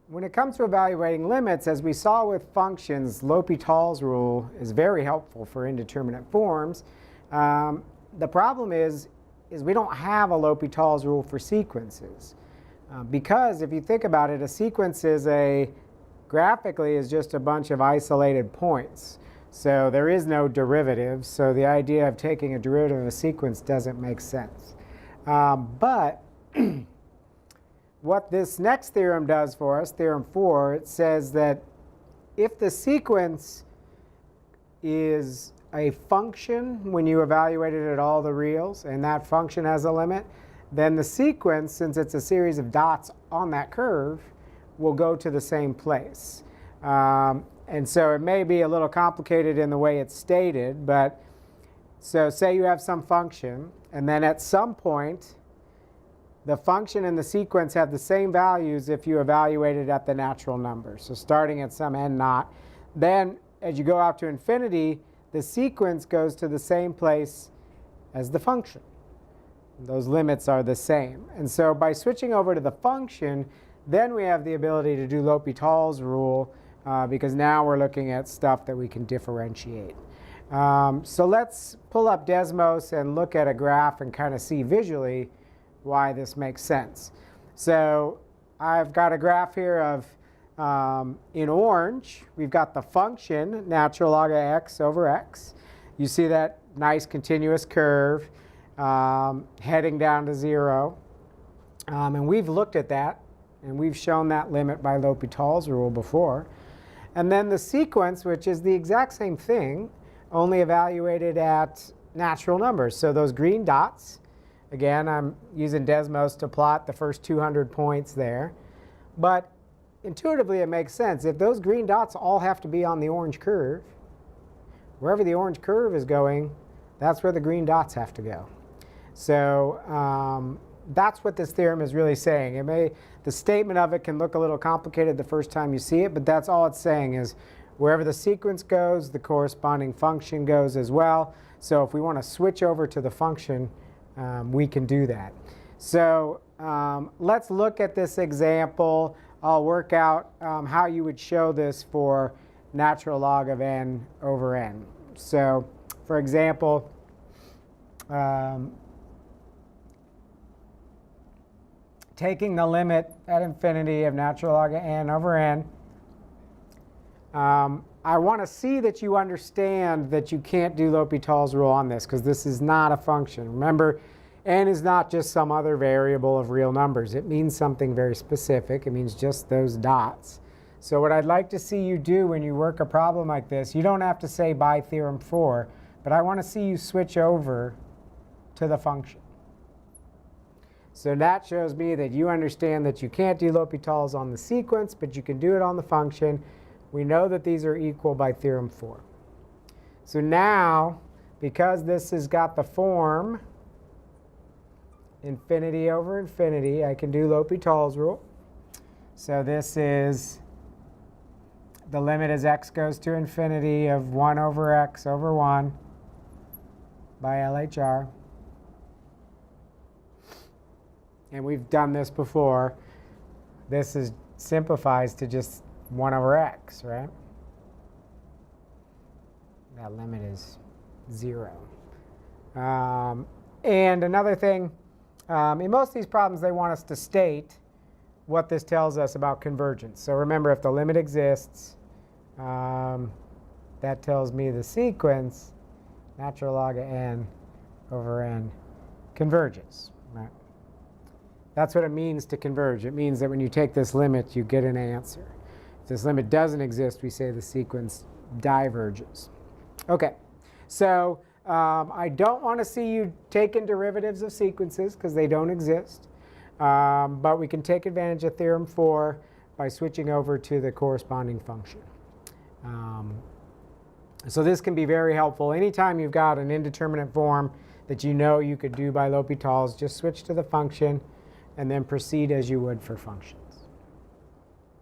when it comes to evaluating limits, as we saw with functions, L'Hopital's rule is very helpful for indeterminate forms. The problem is we don't have a L'Hopital's rule for sequences. Because if you think about it, a sequence is graphically is just a bunch of isolated points. So there is no derivative. So the idea of taking a derivative of a sequence doesn't make sense. But what this next theorem does for us, theorem 4, it says that if the sequence is a function when you evaluate it at all the reals, and that function has a limit, then the sequence, since it's a series of dots on that curve, will go to the same place. And so it may be a little complicated in the way it's stated, but so say you have some function, and then at some point, the function and the sequence have the same values if you evaluate it at the natural number. So starting at some n naught. Then as you go out to infinity, the sequence goes to the same place as the function. Those limits are the same. And so by switching over to the function, then we have the ability to do L'Hopital's rule because now we're looking at stuff that we can differentiate. So let's pull up Desmos and look at a graph and kind of see visually why this makes sense. So I've got a graph here of, in orange, we've got the function, natural log of x over x. You see that nice continuous curve heading down to 0. And we've looked at that, and we've shown that limit by L'Hopital's rule before. And then the sequence, which is the exact same thing, only evaluated at natural numbers. So those green dots, again, I'm using Desmos to plot the first 200 points there. But intuitively, it makes sense. If those green dots all have to be on the orange curve, wherever the orange curve is going, that's where the green dots have to go. So that's what this theorem is really saying. The statement of it can look a little complicated the first time you see it, but that's all it's saying is wherever the sequence goes, the corresponding function goes as well. So if we want to switch over to the function, we can do that. So let's look at this example. I'll work out how you would show this for natural log of n over n. So for example, taking the limit at infinity of natural log of n over n, I want to see that you understand that you can't do L'Hopital's rule on this because this is not a function. Remember, n is not just some other variable of real numbers. It means something very specific. It means just those dots. So what I'd like to see you do when you work a problem like this, you don't have to say by theorem 4, but I want to see you switch over to the function. So that shows me that you understand that you can't do L'Hopital's on the sequence, but you can do it on the function. We know that these are equal by theorem 4. So now, because this has got the form infinity over infinity, I can do L'Hopital's rule. So this is the limit as x goes to infinity of 1 over x over 1 by LHR. And we've done this before. This simplifies to just 1 over x, right? That limit is 0. And another thing, in most of these problems, they want us to state what this tells us about convergence. So remember, if the limit exists, that tells me the sequence, natural log of n over n, converges. Right? That's what it means to converge. It means that when you take this limit, you get an answer. If this limit doesn't exist, we say the sequence diverges. OK, so I don't want to see you taking derivatives of sequences because they don't exist. But we can take advantage of theorem 4 by switching over to the corresponding function. So this can be very helpful. Anytime you've got an indeterminate form that you know you could do by L'Hopital's, just switch to the function and then proceed as you would for function.